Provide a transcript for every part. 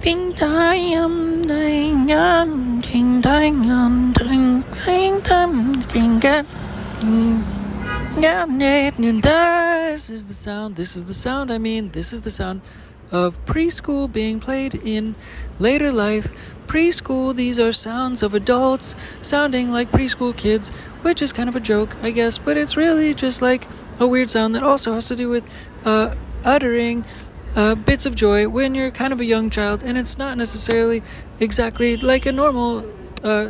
Ping time, ting time, ting time, This is the sound. This is the sound of preschool being played in later life. Preschool, these are sounds of adults sounding like preschool kids, which is kind of a joke, I guess, but it's really just like a weird sound that also has to do with uttering bits of joy when you're kind of a young child, and it's not necessarily exactly like a normal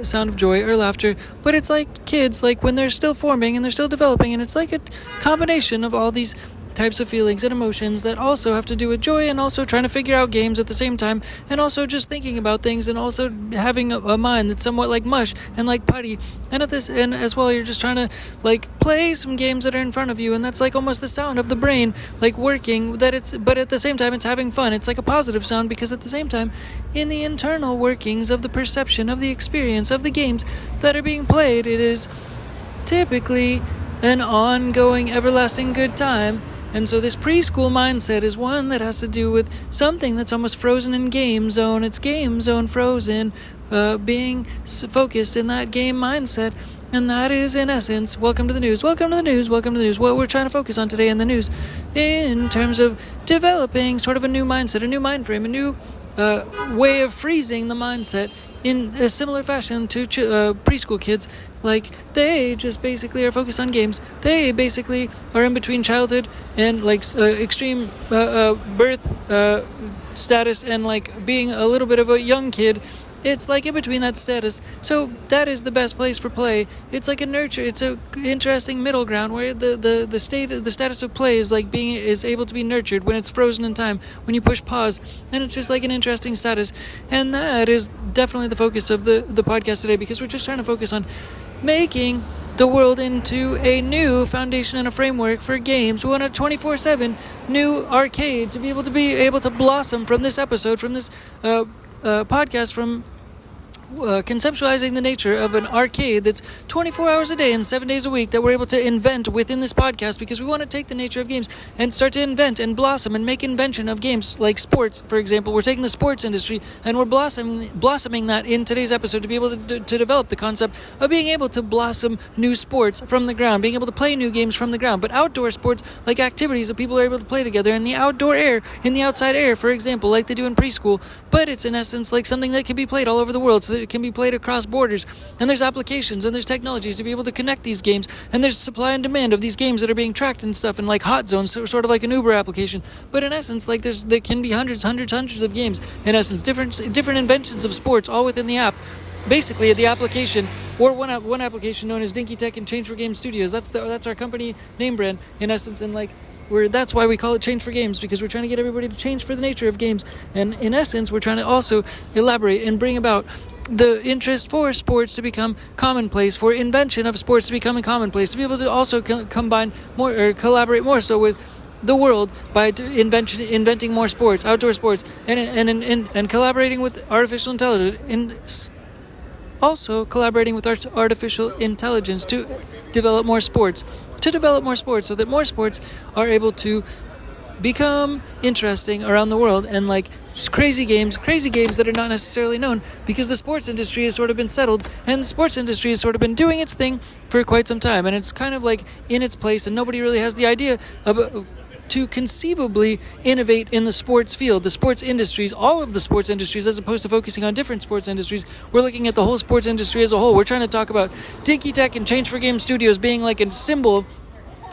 sound of joy or laughter, but it's like kids, like when they're still forming and they're still developing, and it's like a combination of all these types of feelings and emotions that also have to do with joy, and also trying to figure out games at the same time, and also just thinking about things, and also having a mind that's somewhat like mush and like putty, and as well you're just trying to like play some games that are in front of you, and that's like almost the sound of the brain like working, but at the same time it's having fun. It's like a positive sound, because at the same time, in the internal workings of the perception of the experience of the games that are being played, it is typically an ongoing everlasting good time. And so this preschool mindset is one that has to do with something that's almost frozen in game zone. It's game zone frozen, being focused in that game mindset. And that is, in essence, welcome to the news. What we're trying to focus on today in the news, in terms of developing sort of a new mindset, a new mind frame, a new way of freezing the mindset in a similar fashion to preschool kids. Like, they just basically are focused on games. They basically are in between childhood and like extreme birth status and like being a little bit of a young kid. It's like in between that status. So that is the best place for play. It's like it's a interesting middle ground where the status of play is like is able to be nurtured when it's frozen in time, when you push pause, and it's just like an interesting status. And that is definitely the focus of the podcast today, because we're just trying to focus on making the world into a new foundation and a framework for games. We want a 24/7 new arcade to be able to blossom from this episode, from this podcast, from conceptualizing the nature of an arcade that's 24 hours a day and 7 days a week, that we're able to invent within this podcast, because we want to take the nature of games and start to invent and blossom and make invention of games, like sports, for example. We're taking the sports industry and we're blossoming that in today's episode to be able to develop the concept of being able to blossom new sports from the ground, being able to play new games from the ground, but outdoor sports, like activities that people are able to play together in the outdoor air, in the outside air, for example, like they do in preschool, but it's in essence like something that can be played all over the world, so that it can be played across borders, and there's applications and there's technologies to be able to connect these games, and there's supply and demand of these games that are being tracked and stuff, and like hot zones, sort of like an Uber application. But in essence, like there can be hundreds of games, in essence, different inventions of sports, all within the app. Basically, the application, or one application known as DINKY Tech and Change for Game Studios. That's our company name brand, in essence, and like that's why we call it Change for Games, because we're trying to get everybody to change for the nature of games. And in essence, we're trying to also elaborate and bring about the interest for sports to become commonplace, for invention of sports to become commonplace, to be able to also combine more or collaborate more so with the world by inventing more sports, outdoor sports, and collaborating with artificial intelligence, also collaborating with artificial intelligence to develop more sports, so that more sports are able to become interesting around the world, and like just crazy games that are not necessarily known, because the sports industry has sort of been settled, and the sports industry has sort of been doing its thing for quite some time, and it's kind of like in its place, and nobody really has the idea to conceivably innovate in the sports field, the sports industries, all of the sports industries, as opposed to focusing on different sports industries. We're looking at the whole sports industry as a whole. We're trying to talk about DINKY Tech and Change for Game Studios being like a symbol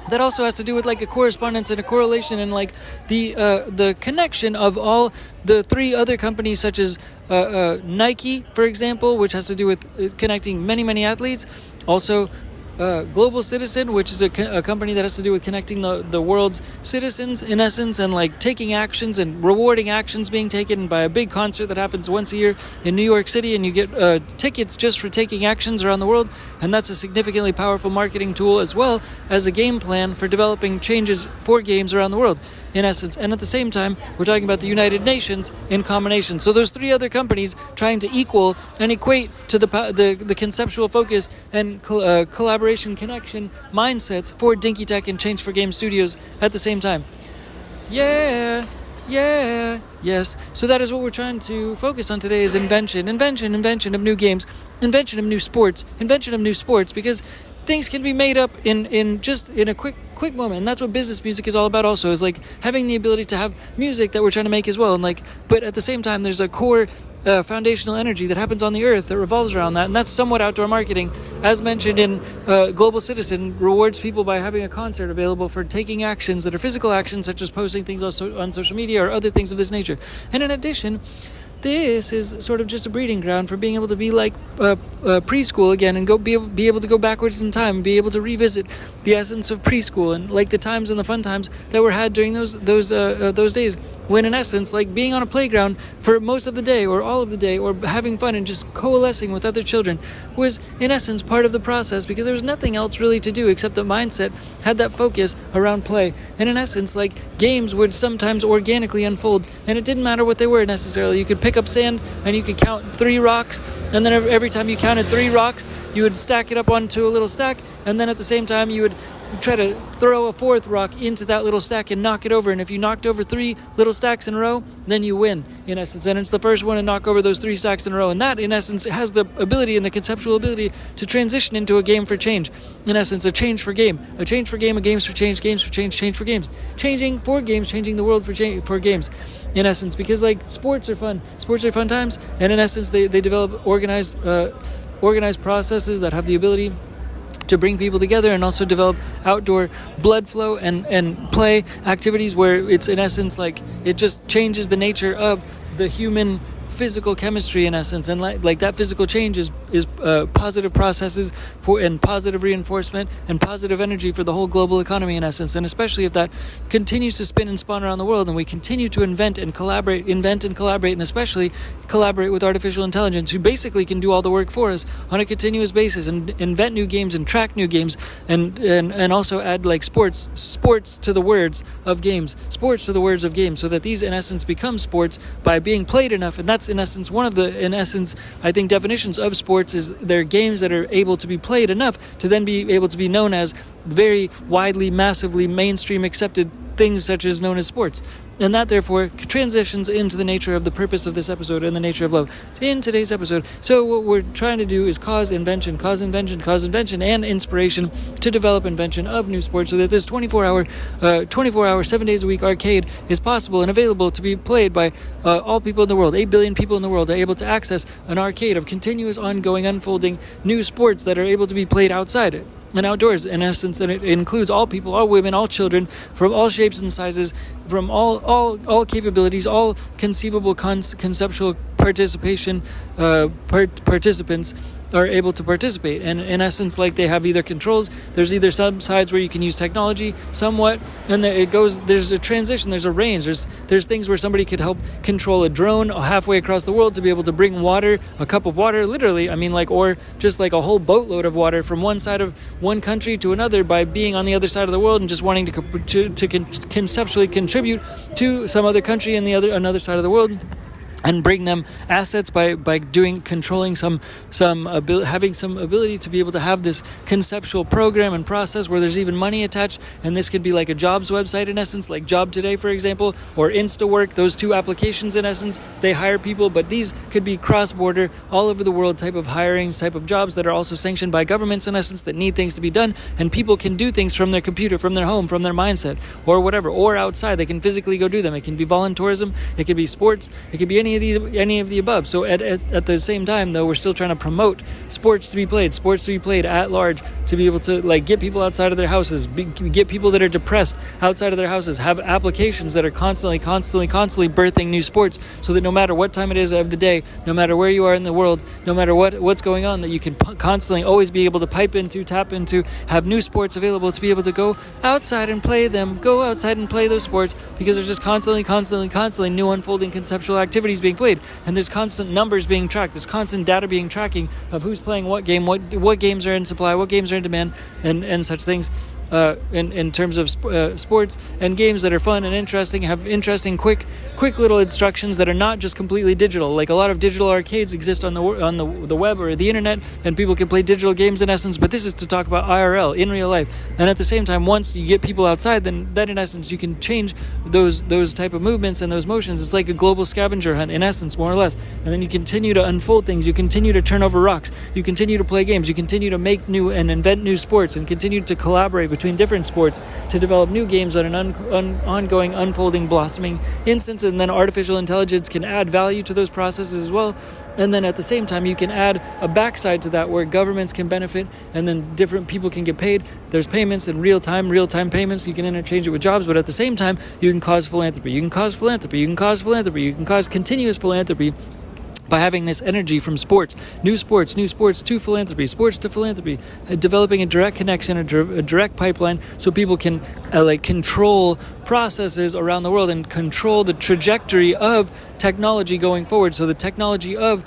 that also has to do with like a correspondence and a correlation, and like the connection of all the three other companies, such as Nike, for example, which has to do with connecting many athletes. Also Global Citizen, which is a company that has to do with connecting the world's citizens, in essence, and like taking actions and rewarding actions being taken by a big concert that happens once a year in New York City, and you get tickets just for taking actions around the world, and that's a significantly powerful marketing tool, as well as a game plan for developing changes for games around the world, in essence. And at the same time, we're talking about the United Nations in combination. So those three other companies trying to equal and equate to the conceptual focus and collaboration connection mindsets for DINKY Tech and Change for Game Studios at the same time. Yeah, Yeah, yes. So that is what we're trying to focus on today is invention of new games, invention of new sports, because things can be made up in a quick moment. And that's what business music is all about also, is like having the ability to have music that we're trying to make as well. And like, but at the same time, there's a core foundational energy that happens on the earth that revolves around that, and that's somewhat outdoor marketing. As mentioned in Global Citizen, rewards people by having a concert available for taking actions that are physical actions, such as posting things on social media or other things of this nature. And in addition, this is sort of just a breeding ground for being able to be like preschool again, and be able to go backwards in time, and be able to revisit the essence of preschool and like the times and the fun times that were had during those days. When in essence, like being on a playground for most of the day or all of the day, or having fun and just coalescing with other children, was in essence part of the process, because there was nothing else really to do except the mindset had that focus around play. And in essence, like games would sometimes organically unfold, and it didn't matter what they were necessarily. You could pick up sand and you could count 3 rocks, and then every time you counted 3 rocks, you would stack it up onto a little stack, and then at the same time you would try to throw a 4th rock into that little stack and knock it over. And if you knocked over 3 little stacks in a row, then you win, in essence. And it's the first one to knock over those 3 stacks in a row. And that, in essence, has the ability and the conceptual ability to transition into a game for change. In essence, a change for game. A change for game, a games for change for change, change for games. Changing for games, changing the world for games. In essence, because like sports are fun. Sports are fun times. And in essence, they develop organized processes that have the ability to bring people together, and also develop outdoor blood flow and play activities where it's in essence like it just changes the nature of the human physical chemistry, in essence. And like that physical change is positive processes for, and positive reinforcement and positive energy for the whole global economy, in essence. And especially if that continues to spin and spawn around the world, and we continue to invent and collaborate, and especially collaborate with artificial intelligence, who basically can do all the work for us on a continuous basis, and invent new games and track new games, and also add like sports to the words of games, so that these in essence become sports by being played enough. And that's in essence one of the I think definitions of sports is they're games that are able to be played enough to then be able to be known as very widely, massively mainstream accepted things such as known as sports. And that therefore transitions into the nature of the purpose of this episode and the nature of love in today's episode. So what we're trying to do is cause invention and inspiration to develop invention of new sports, so that this 24-hour 7 days a week arcade is possible and available to be played by all people in the world. 8 billion people in the world are able to access an arcade of continuous, ongoing, unfolding new sports that are able to be played outside and outdoors, in essence. And it includes all people, all women, all children, from all shapes and sizes, from all capabilities, all conceivable conceptual participation participants are able to participate. And in essence, like they have either controls, there's either some sides where you can use technology somewhat, and there's a transition, there's a range, there's things where somebody could help control a drone halfway across the world to be able to bring water, a cup of water, literally, or just like a whole boatload of water from one side of one country to another by being on the other side of the world and just wanting to conceptually contribute to some other country in another side of the world, and bring them assets by controlling having some ability to be able to have this conceptual program and process where there's even money attached. And this could be like a jobs website, in essence, like Job Today, for example, or InstaWork. Those 2 applications, in essence, they hire people, but these could be cross-border, all over the world type of hirings, type of jobs that are also sanctioned by governments, in essence, that need things to be done, and people can do things from their computer, from their home, from their mindset, or whatever, or outside. They can physically go do them. It can be volunteerism, it could be sports, it could be any of the above. So at the same time, though, we're still trying to promote sports to be played at large, to be able to like get people outside of their houses, get people that are depressed outside of their houses, have applications that are constantly birthing new sports, so that no matter what time it is of the day, no matter where you are in the world, no matter what's going on, that you can constantly always be able to tap into, have new sports available to be able to go outside and play them, go outside and play those sports, because there's just constantly new unfolding conceptual activities being played, and there's constant numbers being tracked, there's constant data being tracking of who's playing what game, what games are in supply, what games are in demand, and such things. in terms of sports and games that are fun and interesting, have interesting, quick little instructions that are not just completely digital. Like a lot of digital arcades exist on the web or the internet, and people can play digital games in essence. But this is to talk about IRL, in real life. And at the same time, once you get people outside, then in essence you can change those type of movements and those motions. It's like a global scavenger hunt in essence, more or less. And then you continue to unfold things. You continue to turn over rocks. You continue to play games. You continue to make new and invent new sports, and continue to collaborate between different sports to develop new games on an ongoing, unfolding, blossoming instance. And then artificial intelligence can add value to those processes as well. And then at the same time, you can add a backside to that where governments can benefit, and then different people can get paid. There's payments in real time payments. You can interchange it with jobs, but at the same time, you can cause philanthropy. You can cause continuous philanthropy by having this energy from sports to philanthropy, sports to philanthropy, developing a direct connection, a direct pipeline, so people can control processes around the world and control the trajectory of technology going forward. So the technology of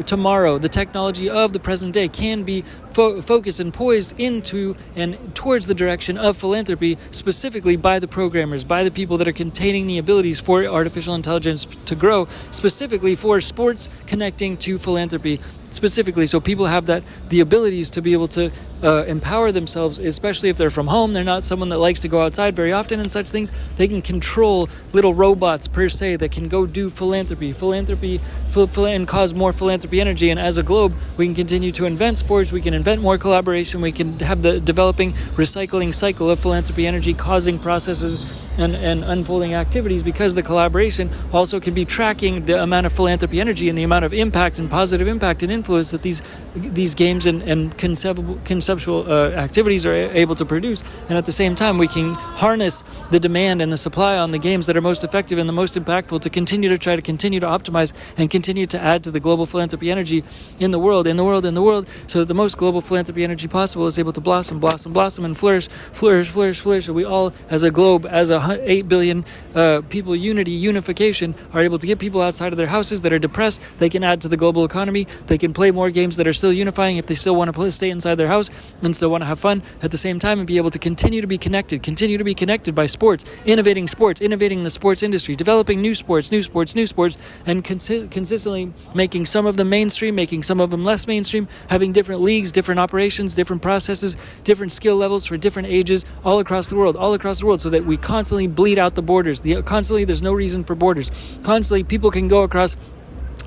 tomorrow, the technology of the present day can be focused and poised into and towards the direction of philanthropy, specifically by the programmers, by the people that are containing the abilities for artificial intelligence to grow, specifically for sports connecting to philanthropy, specifically. So people have the abilities to be able to empower themselves, especially if they're from home. They're not someone that likes to go outside very often and such things. They can control little robots per se that can go do philanthropy and cause more philanthropy energy. And as a globe, we can continue to invent sports. We can invent more collaboration. We can have the developing recycling cycle of philanthropy energy causing processes and unfolding activities, because the collaboration also can be tracking the amount of philanthropy energy and the amount of impact and positive impact and influence that these games and conceptual activities are able to produce. And at the same time, we can harness the demand and the supply on the games that are most effective and the most impactful to continue to optimize and continue to add to the global philanthropy energy in the world, so that the most global philanthropy energy possible is able to blossom and flourish. So we all, as a globe, as a 8 billion people unification, are able to get people outside of their houses that are depressed. They can add to the global economy. They can play more games that are still unifying if they still want to stay inside their house and still want to have fun at the same time, and be able to continue to be connected by sports, innovating the sports industry, developing new sports, and consistently making some of them mainstream, making some of them less mainstream, having different leagues, different operations, different processes, different skill levels for different ages all across the world, so that we constantly bleed out the borders. Constantly, there's no reason for borders. Constantly, people can go across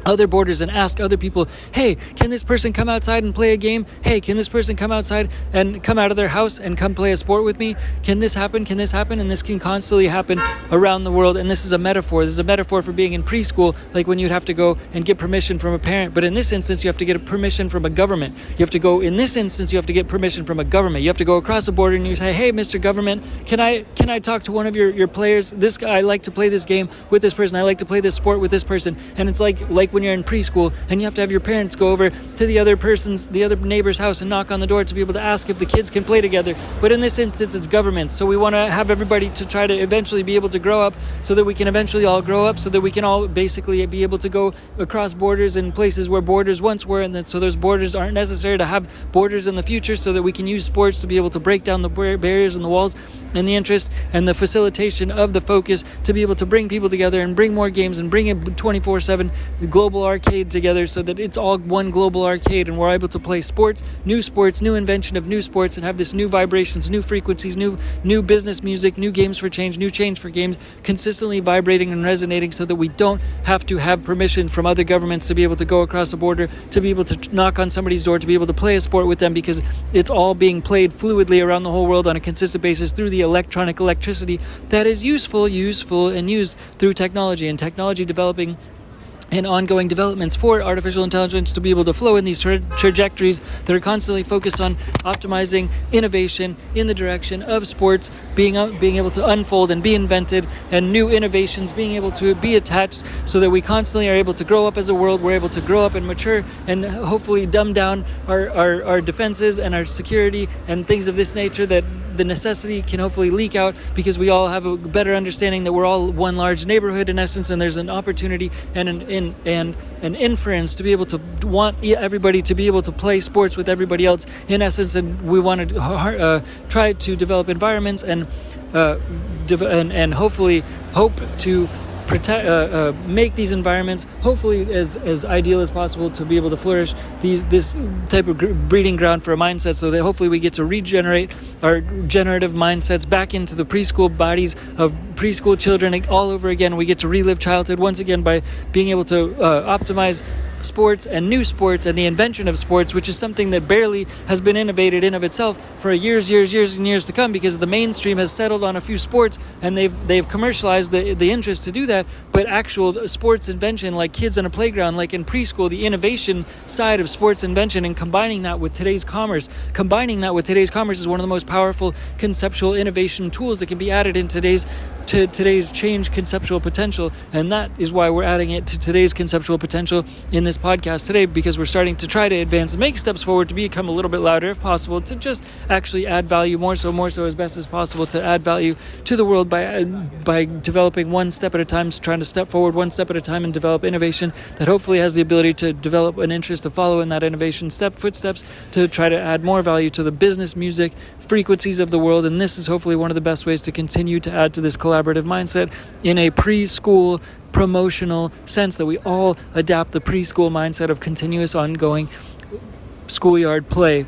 other borders and ask other people, hey, can this person come outside and play a game? Hey, can this person come outside and come out of their house and come play a sport with me? Can this happen? And this can constantly happen around the world. And this is a metaphor. This is a metaphor for being in preschool, like when you'd have to go and get permission from a parent. But in this instance, you have to get a permission from a government. You have to get permission from a government. You have to go across the border and you say, hey, Mr. Government, can I talk to one of your players? This guy, I like to play this game with this person. I like to play this sport with this person. And it's like when you're in preschool and you have to have your parents go over to the other neighbor's house and knock on the door to be able to ask if the kids can play together. But in this instance, it's governments. So we want to have everybody to try to eventually be able to grow up, so that we can eventually all grow up, so that we can all basically be able to go across borders in places where borders once were, and that so those borders aren't necessary to have borders in the future, so that we can use sports to be able to break down the barriers and the walls and the interest and the facilitation of the focus to be able to bring people together and bring more games and bring a 24/7 global arcade together, so that it's all one global arcade, and we're able to play sports, new invention of new sports, and have this new vibrations, new frequencies, new business music, new games for change, new change for games, consistently vibrating and resonating, so that we don't have to have permission from other governments to be able to go across a border, to be able to knock on somebody's door, to be able to play a sport with them, because it's all being played fluidly around the whole world on a consistent basis through the electricity that is useful and used through technology, and technology developing and ongoing developments for artificial intelligence to be able to flow in these trajectories that are constantly focused on optimizing innovation in the direction of sports being able to unfold and be invented, and new innovations being able to be attached, so that we constantly are able to grow up as a world. We're able to grow up and mature and hopefully dumb down our defenses and our security and things of this nature that the necessity can hopefully leak out because we all have a better understanding that we're all one large neighborhood in essence, and there's an opportunity and an inference to be able to want everybody to be able to play sports with everybody else in essence, and we want to try to develop environments and hopefully hope to make these environments hopefully as ideal as possible to be able to flourish this type of breeding ground for a mindset, so that hopefully we get to regenerate our generative mindsets back into the preschool bodies of preschool children all over again. We get to relive childhood once again by being able to optimize sports and new sports and the invention of sports, which is something that barely has been innovated in of itself for years and years to come, because the mainstream has settled on a few sports and they've commercialized the interest to do that. But actual sports invention, like kids on a playground, like in preschool, the innovation side of sports invention, and combining that with today's commerce is one of the most powerful conceptual innovation tools that can be added in today's change conceptual potential. And that is why we're adding it to today's conceptual potential in this podcast today, because we're starting to try to advance and make steps forward to become a little bit louder if possible, to just actually add value more so as best as possible, to add value to the world by developing one step at a time, trying to step forward one step at a time and develop innovation that hopefully has the ability to develop an interest to follow in that innovation footsteps to try to add more value to the business, music, frequencies of the world. And this is hopefully one of the best ways to continue to add to this collaborative mindset in a preschool promotional sense, that we all adapt the preschool mindset of continuous ongoing schoolyard play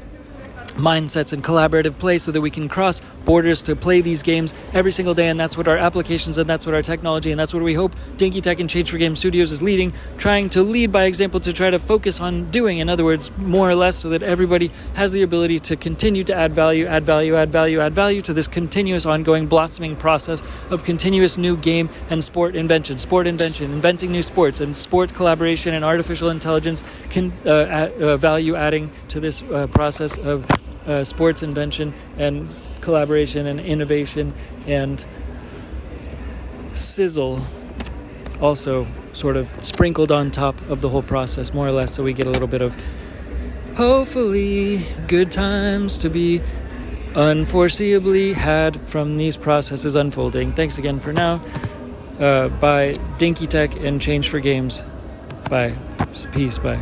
mindsets and collaborative play, so that we can cross borders to play these games every single day. And that's what our applications and that's what our technology and that's what we hope Dinky Tech and Change for Games Studios is trying to lead by example, to try to focus on doing. In other words, more or less, so that everybody has the ability to continue to add value to this continuous ongoing blossoming process of continuous new game and sport invention, inventing new sports and sport collaboration and artificial intelligence value adding to this process of sports invention and collaboration and innovation, and sizzle also sort of sprinkled on top of the whole process, more or less, so we get a little bit of hopefully good times to be unforeseeably had from these processes unfolding. Thanks again for now. By Dinky Tech and Change for Games. Bye. Peace. Bye.